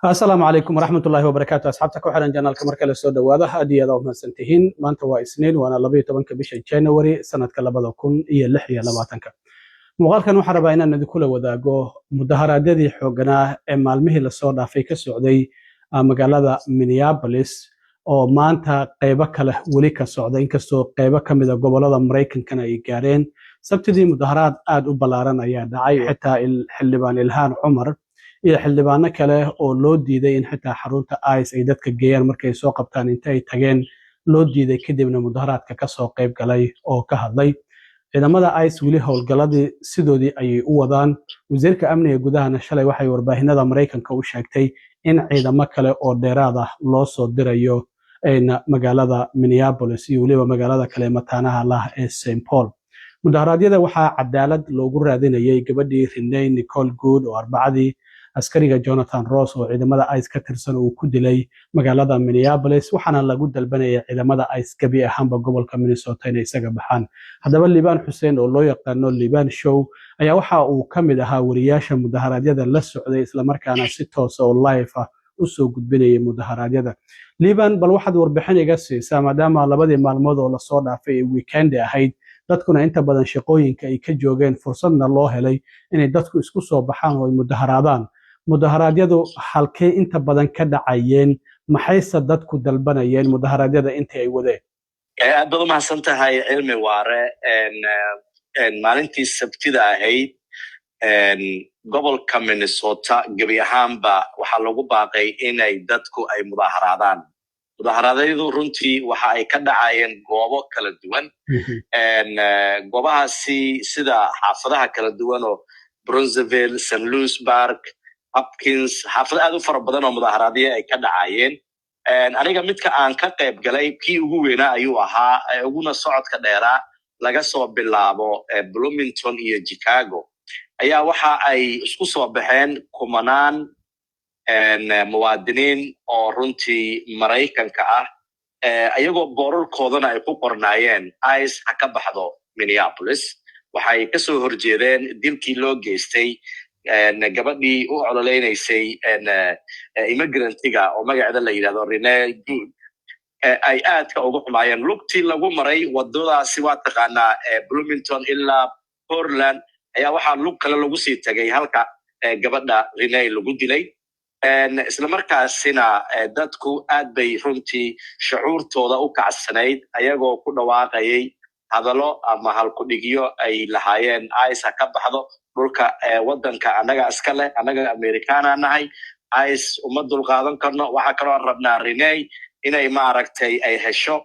السلام عليكم ورحمة الله وبركاته أصحابتك وحنا جنال كمر كلا سودا واضح هذه هذا وما سنتهين ما أنت واثنين وأنا لبي طبعا كبيش جانوري سنة كلا بدأ كون إيه اللحية لبعتنك مقال كانوا حرباينا إن ذكول وذاقو مظاهرات دي حقنا إما المهل الصودا في كالسعودي مقالة مينيابوليس oo maanta qaybo kale wali ka socda inkastoo qaybo kamid ah gobolada Mareykanka ay gaareen sabtidii mudaharaad aad u balaaran ayaa dhacay xitaa xildhibaan Ilhaan Cumar iyo xildhibaano kale oo loo diiday in xitaa xarunta ICE ay dadka geeyaan markay soo qabtaan inta ay tageen loo diiday kadibna mudaharaadka ka soo qayb galay oo ka hadlay ciidamada ICE wali howlgaladii sidoodii ay u wadaan wasiirka amniga gudahana shalay waxay warbaahinada Mareykanka u sheegtay in ciidamo kale oo dheeraad ah loo soo dirayo magaalada Minneapolis iyo waliba magaalada kale mataanaha lah ee St Paul mudaharaadyada waxaa cadaalad loogu raadinayay gabadhii Renee Nicole Good oo arbacadii askariga Jonathan Ross oo ciidamada ICE ka tirsan uu ku dilay magaalada Minneapolis waxaana lagu dalbanayay ciidamada ICE gabi ahaanba gobolka Minnesota inay isaga baxaan hadaba Liban Hussein oo loo yaqaano Liban Show ayaa waxa uu kamid ahaa wariyaasha mudaharaadyada la socday isla markaana si toos ah oo live ah u soo gudbinayay mudaharaadyada Liban bal waxaad warbixin iga siisaa maadaama labadii maalmood oo la soo dhaafay weekend ahayd dadkuna inta badan shaqooyinka ay ka joogeen fursadna loo helay inay dadku isku soo baxaan oo mudaharaadaan mudaharaadyadu halkee inta badan ka dhacayeen maxayse dadku dalbanayeen mudaharaadyada intii ay wadeen aad baad u mahadsantahay cilmi waare maalintii sabtida ahayd gobolka Minnesota gabi ahaanba waxaa lagu baaqay inay dadku ay mudaharaadayadu runtii waxa ay ka dhacayeen goobo kala duwan goobahaasi sida xaafadaha kala duwan oo Bronzeville, St. Louis Park, Hopkins xaafado aad u fara badan oo mudaharaadyo ay ka dhacayeen aniga midka aan ka qayb galay kii ugu weynaa ayuu ahaa uguna socodka dheeraa laga soo bilaabo Bloomington iyo Chicago ayaa waxa ay isku soo baxeen kumanaan muwaadiniin oo runtii Mareykanka ah ayagoo boorarkoodana ay ku qornaayeen ICE ha ka baxdo Minneapolis waxay ka soo horjeedeen dilkii loo geystay gabadhii u codoleynaysay immigrant-iga oo magaceeda la yiraahdo Renee Good ay aadka ugu xumaayeen lugtii lagu maray wadadaasi waa taqaanaa Bloomington ilaa Portland ayaa waxaa lug kale lagu sii tagay halka gabadha Renee lagu dilay isla markaasina dadku aad bay runtii shucuurtooda u kacsanayd ayagoo ku dhawaaqayay hadallo ama halku dhigyo ay lahaayeen ICE ka baxdo dhulka wadanka anaga iska leh anaga Amerikaana nahay ICE uma dul qaadan karno waxa kale oo rabnaa Renee inay maaragtay ay hesho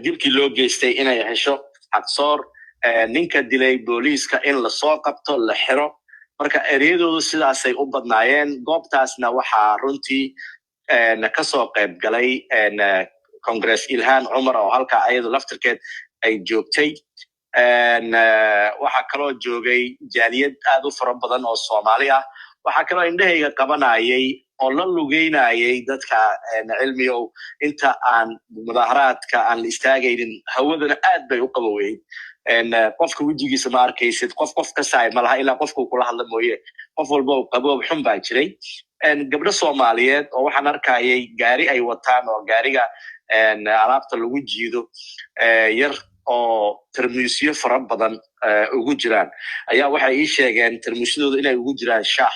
dilkii loo geystay inay hesho xaqsoor ninka dilay booliiska in la soo qabto la xiro marka ereyadoodu sidaasay u badnaayeen goobtaasna waxaa runtii ka soo qayb galay Congress Ilhaan Cumar oo halka ayadu laftirkeed ay joogtay waxa kaloo joogay jaaliyad aad u fara badan oo Soomaali ah waxa kaloo indhahayga qabanayay oo la lugeynayay dadka cilmiyow inta aan mudaharaadka aan istaagaynin hawadana aad bay u qaboweyd qofka wajigiisa ma arkaysid qof ka saay malaha ilaa qofku kula hadla mooyee qof walba uu qaboob xun baa jiray gabdho Soomaaliyeed oo waxaan arkayay gaari ay wataan oo gaariga alaabta lagu jiido yar oo termiisyo fara badan ugu jiraan ayaa waxay ii sheegeen termiisyadooda inay ugu jiraan shaah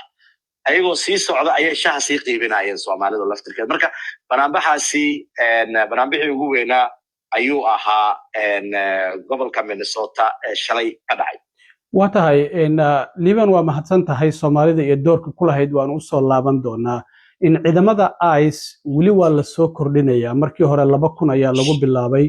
ayagoo sii socda ayay shaah sii qiibinayeen Soomaalida laftirkeed marka banaanbixii ugu weynaa ayuu ahaa gobolka Minnesota shalay ka dhacay waa tahay Liban waa mahadsan tahay Soomaalida iyo doorka ku lahayd waan u soo laaban doonaa in ciidamada ICE wali waa la soo kordhinaya markii hore 2,000 ayaa lagu bilaabay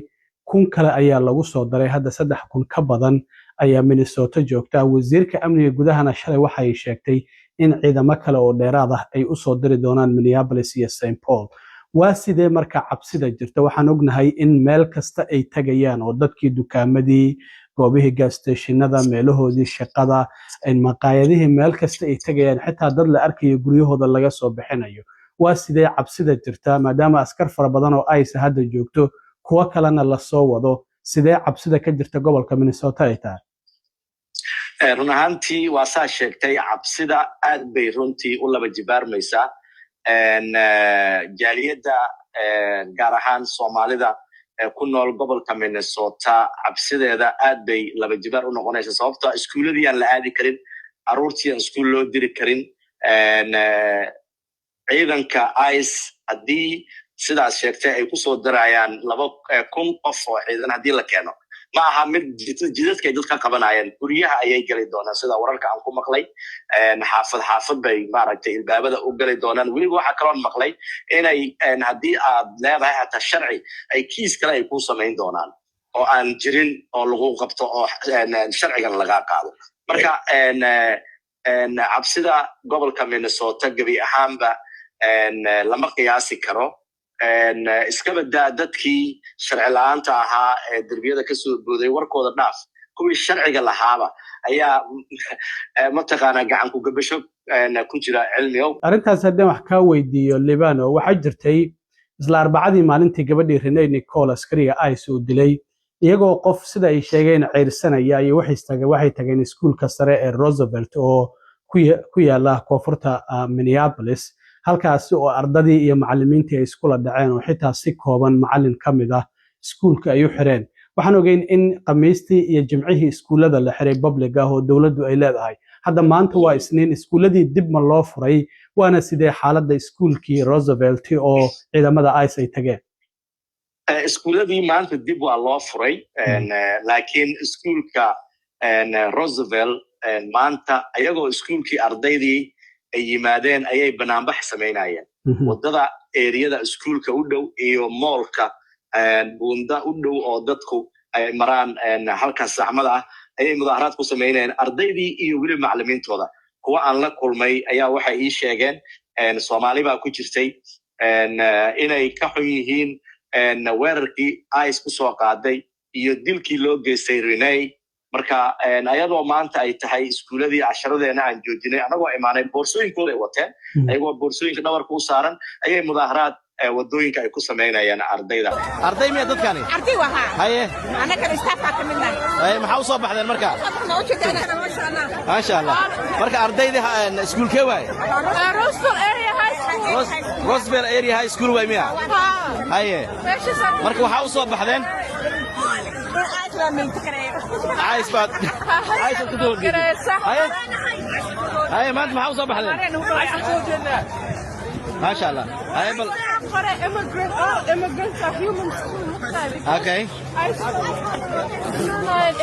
1,000 kale ayaa lagu soo daray hadda 3,000 ka badan ayaa Minnesota joogta wasiirka amniga gudahana shalay waxay sheegtay in ciidamo kale oo dheeraad ah ay u soo diri doonaan Minneapolis iyo St Paul waa sidee marka cabsida jirta waxaan ognahay in meel kasta ay tagayaan oo dadkii dukaamadii goobihii gas stationada meelahoodii shaqada in maqaayadihii meel kasta ay tagayaan xitaa dad la arkayo guryahooda laga soo bixinayo waa sidee cabsida jirta maadaama askar fara badan oo ICE hadda joogto kuwa kalena la soo wado sidee cabsida ka jirta gobolka Minnesota ay tahay run ahaantii waa saa sheegtay cabsida aad bay runtii u laba jibaarmaysaa jaaliyadda gaar ahaan Soomaalida ku nool gobolka Minnesota cabsideeda aad bay laba jibaar u noqonaysaa sababtoo iskuuladii aan la aadi karin caruurtii aan iskuul loo diri karin ciidanka ICE haddii sidaas sheegtay ay ku soo darayaan 2,000 qof oo ciidan haddii la keeno ma aha mid jidadka ay dadka qabanayaan guryaha ayay gali doonaan sida wararka aan ku maqlay xaafad bay maaragtay ilbaabada u gali doonaan weliba waxa kale oo maqlay inay haddii aad leedahay hata sharci ay kiis kale ay ku samayn doonaan oo aan jirin oo lagu qabto oo sharcigan laga qaado marka cabsida gobolka Minnesota gabi ahaanba lama qiyaasi karo iska badaa dadkii sharci la'aanta ahaa ee darbiyada ka soo booday warkooda dhaaf kuwii sharciga lahaaba ayaa mataqaana gacan ku gabasho ku jira cilmiyow arrintaas haddii wax ka weydiiyo Libano waxa jirtay isla arbacadii maalintii gabadhii Renee Nicole askariga ICE uu dilay iyagoo qof sida ay sheegeen ceyrsanaya ay waxay tageen iskuulka sare ee Roosevelt oo ku yaala koonfurta Minneapolis halkaas oo ardadii iyo macallimiintii ay iskula dhaceen oo xitaa si kooban macallin kamid ah iskuulka ay u xireen waxaan ogeyn in qamiistii iyo jimcihii iskuulada la xiray public ah oo dawladdu ay leedahay hadda maanta waa isniin iskuuladii dib ma loo furay waana sidee xaaladda iskuulkii Roosevelt oo ciidamada ICE ay tageen iskuuladii maanta dib waa loo furay laakiin iskuulka Roosevelt maanta ayagoo iskuulkii ardaydii ay yimaadeen ayay banaanbax samaynayeen wadada eriyada iskuulka u dhow iyo moolka buunda u dhow oo dadku ay maraan halkaas saxmada ah ayay mudaharaad ku samaynayeen ardaydii iyo weli macallimiintooda kuwa aan la kulmay ayaa waxay ii sheegeen Soomaali baa ku jirtay inay ka xun yihiin weerarkii ICE ku soo qaaday iyo dilkii loo geystay Renee marka ayadoo maanta ay tahay iskuuladii casharadeenna aan joojinay anagoo imaanay boorsooyinkooda ay wateen ayagoo boorsooyinka dhabarka u saaran ayay mudaharaad wadooyinka ay ku samaynayaan ardayda arday miya dadkani arday waxa haye anaga istaafka kamidna haye maxaa u soo baxdeen marka ma sha Allah marka ardayda iskuulkee waay Roosevelt area high school waay miya haye marka waxa u soo baxdeen عايز بعد عايز تدور هاي ما انت ما حوصل بحدين ما شاء الله هاي بل immigrants are humans اوكي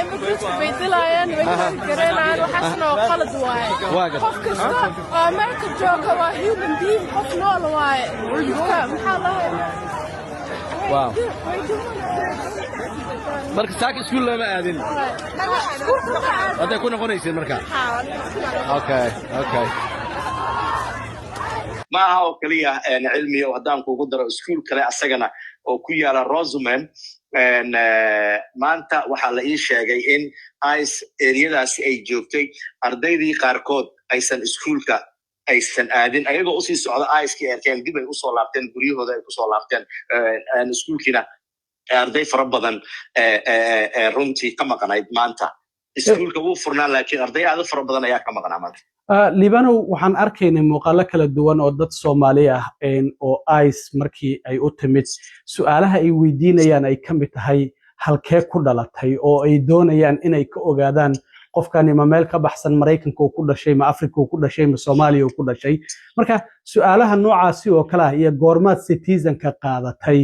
immigrants بيدلاين ويقرينان وحسنا وقلد واي قف كستا امريكا جوكا waa human being qof nool waay maxaa lahayn واو marka saak iskuul lama aadin hadda kuna qoraysay marka okay ma aha oo kaliya cilmiyo hadaan kugu daro iskuul kale asagana oo ku yaala Roosevelt maanta waxa la ii sheegay in ICE eriyadaasi ay joogtay ardaydii qaarkood aysan iskuulka aysan aadin ayagoo usii socda ICE arkeen dib ay u soo laabteen guryahooda ay ku soo laabteen iskuulkina arday fara badan runtii ka maqanayd maanta iskuulka wuu furnaa laakiin arday aad fara badan ayaa ka maqnaa maanta Libano waxaan arkaynay muuqaalo kala duwan oo dad Soomaali ah oo ICE markii ay u timid su'aalaha ay weydiinayaan ay kamid tahay halkee ku dhalatay oo ay doonayaan inay ka ogaadaan qofkani ma meel ka baxsan Mareykanka oo ku dhashay ma Afrika oo ku dhashay ma Soomaaliya oo ku dhashay marka su'aalaha noocaasi oo kala iyo goormaad citizenka qaadatay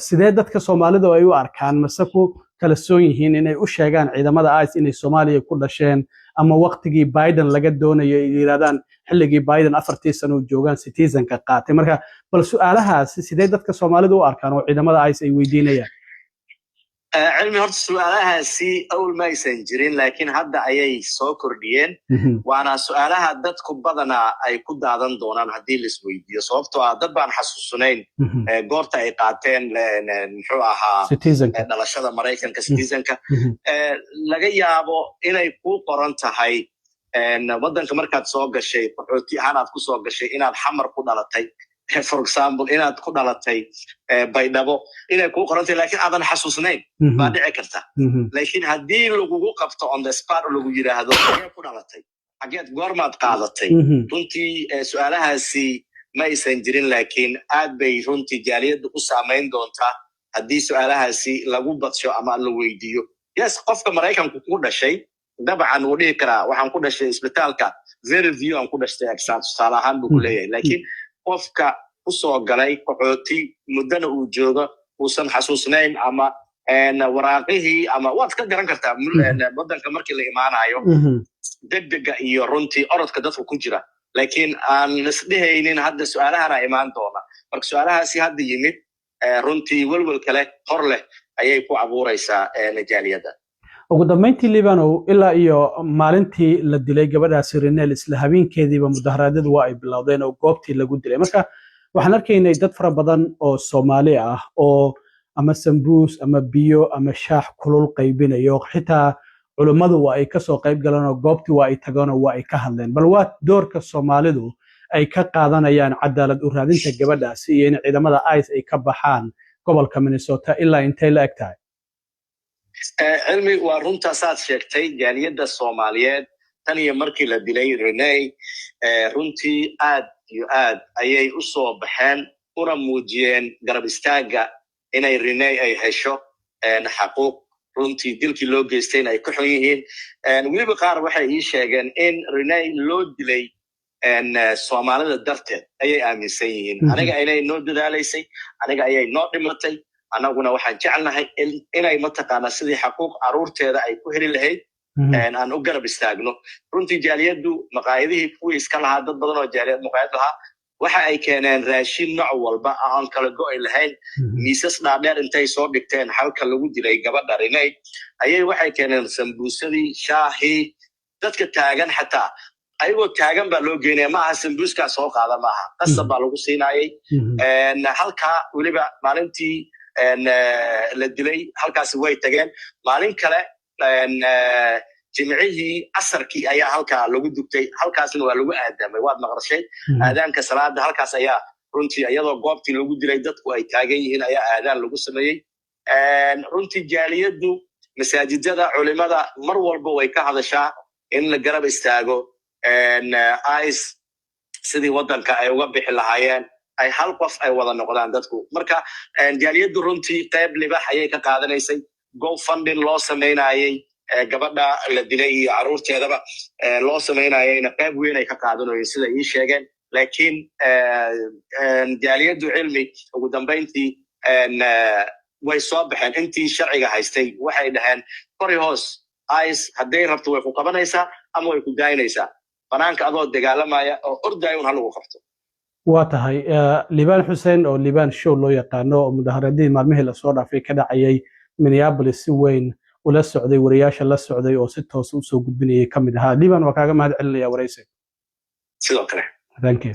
sidee dadka Soomaalida ay u arkaan mase ku kala soon yihiin inay u sheegaan ciidamada ICE inay Soomaaliya ku dhasheen ama waqtigii Biden laga doonayo ay yiraahdaan xilligii Biden 4 sano joogan citizenka qaatay marka bal su'aalahaasi sidee dadka Soomaalida u arkaan oo ciidamada ICE ay weydiinayaan cilmi horta su'aalahaasi awal ma aysan jirin laakiin hadda ayay soo kordhiyeen waana su'aalaha dadku badanaa ay ku daadan doonaan haddii la isweydiiyo sababtoo ah dad baan xasuusanayn goorta ay qaateen muxuu ahaa dhalashada Mareykanka citizenka laga yaabo inay ku qoran tahay waddanka markaad soo gashay qaxooti ahaan aad ku soo gashay inaad xamar ku dhalatay for example inaad ku dhalatay baydhabo inay kuu qorantay laakiin aadan xasuusnayn baa dhici karta laakiin haddii lagugu qabto on the spot oo lagu yiraahdo xagee ku dhalatay xageed goormaad qaadatay runtii su'aalahaasi ma aysan jirin laakiin aad bay runtii jaaliyadda u saameyn doontaa haddii su'aalahaasi lagu badsho ama la weydiiyo yes qofka Mareykanku ku dhashay dabcan wuu dhihi karaa waxaan ku dhashay isbitaalka very view aan ku dhashay exam salahan buu leeyahay laakiin qofka u soo galay qaxooti muddana uu joogo uusan xasuusnayn ama waraaqihii ama waad ka garan kartaa wadanka markii la imaanayo degdega iyo runtii orodka dadka ku jira laakiin aan isdhehaynin hadda su'aalahana imaan doona marka su'aalahaasi hadda yimid runtii walwal kale hor leh ayay ku abuuraysaa jaaliyadda ugu dambeyntii Liibanow ilaa iyo maalintii la dilay gabadhaasi Renel isla habeenkeediiba mudaharaadadu waa ay bilowdeen oo goobtii lagu dilay marka waxaan arkaynay dad fara badan oo Soomaali ah oo ama sambuus ama biyo ama shaax kulul qaybinayo xitaa culimadu waa ay ka soo qayb galeen oo goobtii waa ay tageen oo waa ay ka hadleen bal waa doorka Soomaalidu ay ka qaadanayaan cadaalad u raadinta gabadhaasi iyo in ciidamada ICE ay ka baxaan gobolka Minnesota ilaa intee la egtahay cilmi waa runta saad sheegtay jaaliyadda Soomaaliyeed tan iyo markii la dilay Renee runtii aad iyo aad ayay u soo baxeen una muujiyeen garab istaaga inay Renee ay hesho xaquuq runtii dilkii loo geystay ay ku xun yihiin weliba qaar waxay ii sheegeen in Renee loo dilay Soomaalida darteed ayay aaminsan yihiin aniga inay noo dadaalaysay aniga ayay noo dhimatay anaguna waxaan jecelnahay inay mataqaanaa sidii xaquuq caruurteeda ay ku heli lahayd aan u garab istaagno runtii jaaliyaddu maqaayadihii kuwii iska lahaa dad badan oo jaaliyad maqaayad lahaa waxa ay keeneen raashin nooc walba aan kala go'ay lahayn miisas dhaadheer intay soo dhigteen halka lagu dilay gabadha Renee ayay waxay keeneen sambuusadii shaahii dadka taagan xataa ayagoo taagan baa loo geynaya maaha sambuuska soo qaada maaha qasab baa lagu siinayay halka weliba maalintii la dilay halkaas way tageen maalin kale jimcihii asarkii ayaa halkaa lagu dugtay halkaasna waa lagu aadaamay waad maqashay aadaanka salaada halkaas ayaa runtii iyadoo goobtii lagu dilay dadku ay taagan yihiin ayaa aadaan lagu sameeyey runtii jaaliyaddu masaajidada culimada mar walba way ka hadashaa in la garab istaago ICE sidii wadanka ay uga bixi lahaayeen ay hal qof ay wada noqdaan dadku marka jaaliyaddu runtii qayb libax ayay ka qaadanaysay GoFundMe loo sameynayay gabadha la dilay iyo caruurteedaba loo sameynayayna qayb weyn ay ka qaadanayeen sida ii sheegeen laakiin jaaliyaddu cilmi ugu dambeyntii way soo baxeen intii sharciga haystay waxay dhaheen kori hoos ICE hadday rabto way ku qabanaysaa ama way ku daayinaysaa banaanka adoo dagaalamaya oo ordaayo hal lagu qabto waa tahay Liibaan Xuseen oo Liibaan Show loo yaqaano oo mudaharaadii maalmihii la soo dhaafay ka dhacayay Minneapolis si weyn ula socday wariyaasha la socday oo si toos u soo gudbinayay kamid ahaa Liibaan waa kaaga mahad celinaya waraysi sidoo kale thank you